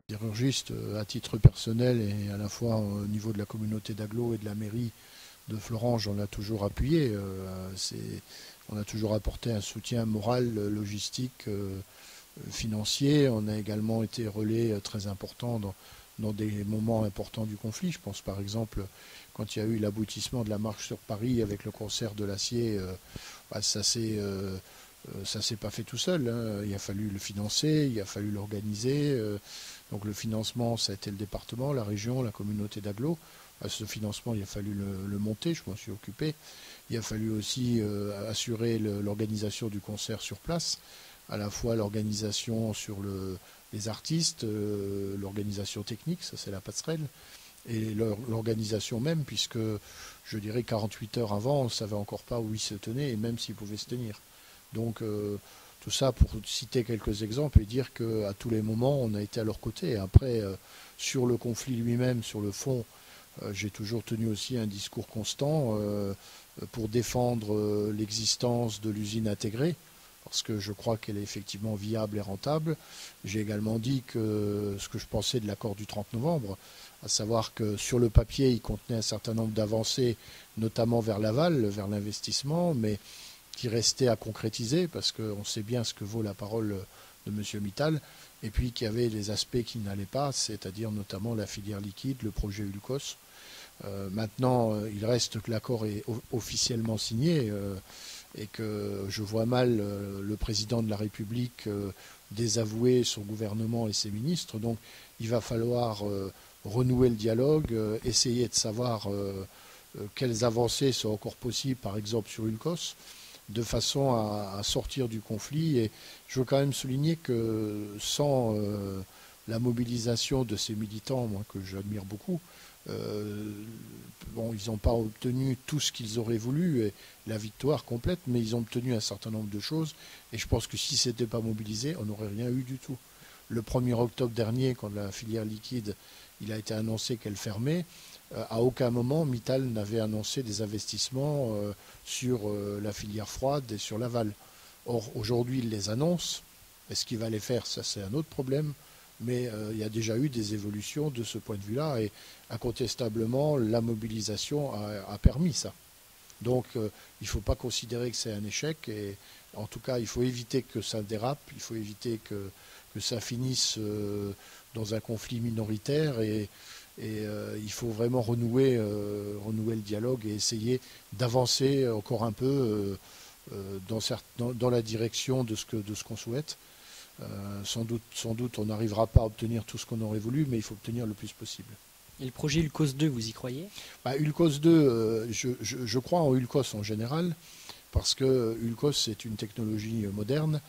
Chirurgiste, à titre personnel et à la fois au niveau de la communauté d'Aglo et de la mairie de Florange, on l'a toujours appuyé. On a toujours apporté un soutien moral, logistique, financier. On a également été relais très important dans des moments importants du conflit. Je pense par exemple quand il y a eu l'aboutissement de la marche sur Paris avec le concert de l'acier, ça s'est pas fait tout seul, hein. Il a fallu le financer, il a fallu l'organiser. Donc le financement, ça a été le département, la région, la communauté d'Aglo. Ce financement, il a fallu le monter, je m'en suis occupé. Il a fallu aussi assurer l'organisation du concert sur place, à la fois l'organisation sur les artistes, l'organisation technique, ça c'est la passerelle, et l'organisation même, puisque je dirais 48 heures avant, on ne savait encore pas où il se tenait, et même s'il pouvait se tenir. Donc tout ça pour citer quelques exemples et dire qu'à tous les moments, on a été à leur côté. Après, sur le conflit lui-même, sur le fond, j'ai toujours tenu aussi un discours constant pour défendre l'existence de l'usine intégrée, parce que je crois qu'elle est effectivement viable et rentable. J'ai également dit que ce que je pensais de l'accord du 30 novembre, à savoir que sur le papier, il contenait un certain nombre d'avancées, notamment vers l'aval, vers l'investissement, mais qui restait à concrétiser, parce qu'on sait bien ce que vaut la parole de M. Mittal, et puis qu'il y avait des aspects qui n'allaient pas, c'est-à-dire notamment la filière liquide, le projet Ulcos. Maintenant, il reste que l'accord est officiellement signé et que je vois mal le président de la République désavouer son gouvernement et ses ministres. Donc il va falloir renouer le dialogue, essayer de savoir quelles avancées sont encore possibles, par exemple sur Ulcos, de façon à sortir du conflit. Et je veux quand même souligner que sans la mobilisation de ces militants, moi, que j'admire beaucoup, ils n'ont pas obtenu tout ce qu'ils auraient voulu, et la victoire complète, mais ils ont obtenu un certain nombre de choses. Et je pense que si ce n'était pas mobilisé, on n'aurait rien eu du tout. Le 1er octobre dernier, quand la filière liquide, il a été annoncé qu'elle fermait, à aucun moment Mittal n'avait annoncé des investissements sur la filière froide et sur l'aval. Or, aujourd'hui, il les annonce. Est-ce qu'il va les faire? Ça, c'est un autre problème. Mais il y a déjà eu des évolutions de ce point de vue-là, et incontestablement, la mobilisation a permis ça. Donc, il ne faut pas considérer que c'est un échec. Et en tout cas, il faut éviter que ça dérape, il faut éviter que ça finisse dans un conflit minoritaire, et il faut vraiment renouer le dialogue et essayer d'avancer encore un peu dans la direction de ce qu'on souhaite. Sans doute, on n'arrivera pas à obtenir tout ce qu'on aurait voulu, mais il faut obtenir le plus possible. Et le projet Ulcos 2, vous y croyez? Ulcos 2, je crois en Ulcos en général, parce que Ulcos, c'est une technologie moderne.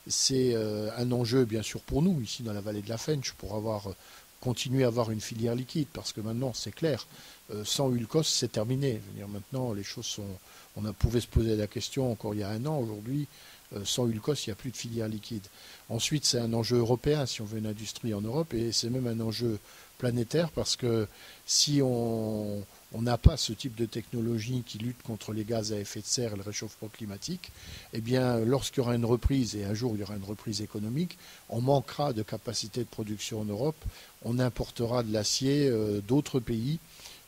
C'est un enjeu, bien sûr, pour nous, ici dans la vallée de la Fensch, pour continuer à avoir une filière liquide, parce que maintenant, c'est clair, sans Ulcos, c'est terminé. Je veux dire, maintenant, les choses sont... On pouvait se poser la question encore il y a un an, aujourd'hui, sans Ulcos, il n'y a plus de filière liquide. Ensuite, c'est un enjeu européen, si on veut une industrie en Europe, et c'est même un enjeu planétaire, parce que si on n'a pas ce type de technologie qui lutte contre les gaz à effet de serre et le réchauffement climatique, eh bien, lorsqu'il y aura une reprise, et un jour il y aura une reprise économique, on manquera de capacité de production en Europe, on importera de l'acier d'autres pays,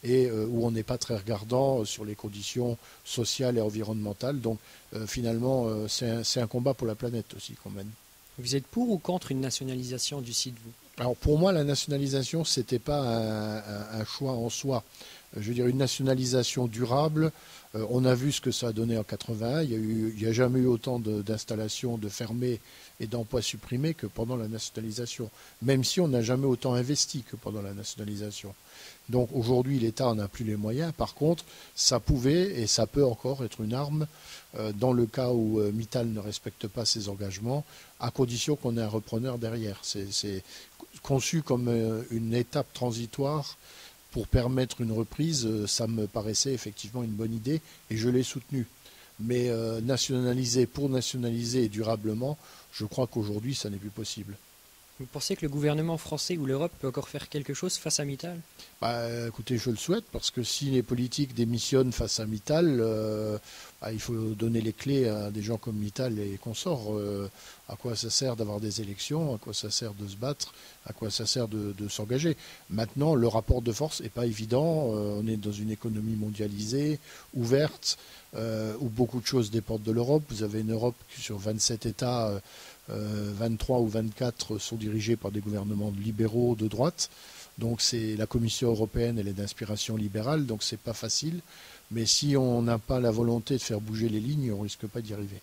et où on n'est pas très regardant sur les conditions sociales et environnementales. Donc finalement, c'est un combat pour la planète aussi qu'on mène. Vous êtes pour ou contre une nationalisation du site, vous? Alors pour moi, la nationalisation, ce n'était pas un choix en soi. Je veux dire, une nationalisation durable, on a vu ce que ça a donné en 81. Il n'y a jamais eu autant d'installations de fermées et d'emplois supprimés que pendant la nationalisation, même si on n'a jamais autant investi que pendant la nationalisation. Donc aujourd'hui, l'État n'en a plus les moyens. Par contre, ça pouvait et ça peut encore être une arme dans le cas où Mittal ne respecte pas ses engagements, à condition qu'on ait un repreneur derrière. C'est conçu comme une étape transitoire pour permettre une reprise. Ça me paraissait effectivement une bonne idée et je l'ai soutenu. Mais nationaliser pour nationaliser durablement, je crois qu'aujourd'hui, ça n'est plus possible. Vous pensez que le gouvernement français ou l'Europe peut encore faire quelque chose face à Mittal? Écoutez, je le souhaite, parce que si les politiques démissionnent face à Mittal, il faut donner les clés à des gens comme Mittal et consorts. À quoi ça sert d'avoir des élections? À quoi ça sert de se battre? À quoi ça sert de s'engager? Maintenant, le rapport de force n'est pas évident. On est dans une économie mondialisée, ouverte, où beaucoup de choses dépendent de l'Europe. Vous avez une Europe qui, sur 27 États, 23 ou 24 sont dirigés par des gouvernements libéraux de droite. Donc la Commission européenne, elle est d'inspiration libérale, donc c'est pas facile. Mais si on n'a pas la volonté de faire bouger les lignes, on risque pas d'y arriver.